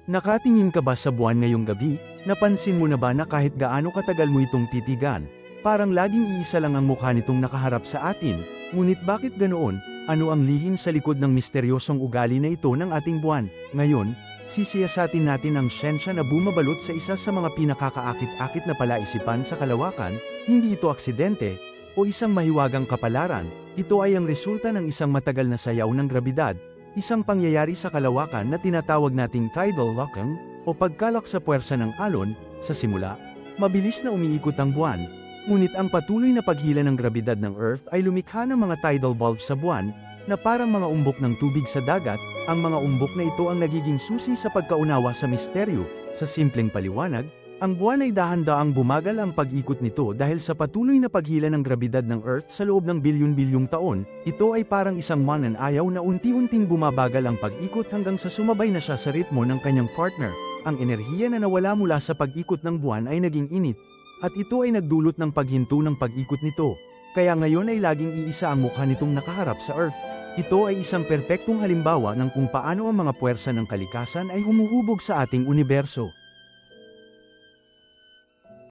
Nakatingin ka ba sa buwan ngayong gabi? Napansin mo na ba na kahit gaano katagal mo itong titigan, parang laging iisa lang ang mukha nitong nakaharap sa atin? Ngunit bakit ganoon? Ano ang lihim sa likod ng misteryosong ugali na ito ng ating buwan? Ngayon, sisiyasatin natin ang siyensya na bumabalot sa isa sa mga pinakakaakit-akit na palaisipan sa kalawakan. Hindi ito aksidente o isang mahiwagang kapalaran. Ito ay ang resulta ng isang matagal na sayaw ng grabidad, isang pangyayari sa kalawakan na tinatawag nating tidal locking o pagkalak sa puwersa ng alon. Sa simula, mabilis na umiikot ang buwan. Ngunit ang patuloy na paghila ng grabidad ng Earth ay lumikha ng mga tidal bulge sa buwan, na parang mga umbok ng tubig sa dagat. Ang mga umbok na ito ang nagiging susi sa pagkaunawa sa misteryo. Sa simpleng paliwanag, ang buwan ay dahan-daang bumagal ang pag-ikot nito dahil sa patuloy na paghila ng grabidad ng Earth sa loob ng bilyon-bilyong taon. Ito ay parang isang mananayaw na unti-unting bumabagal ang pag-ikot hanggang sa sumabay na siya sa ritmo ng kanyang partner. Ang enerhiya na nawala mula sa pag-ikot ng buwan ay naging init, at ito ay nagdulot ng paghinto ng pag-ikot nito. Kaya ngayon ay laging iisa ang mukha nitong nakaharap sa Earth. Ito ay isang perpektong halimbawa ng kung paano ang mga puwersa ng kalikasan ay humuhubog sa ating universo.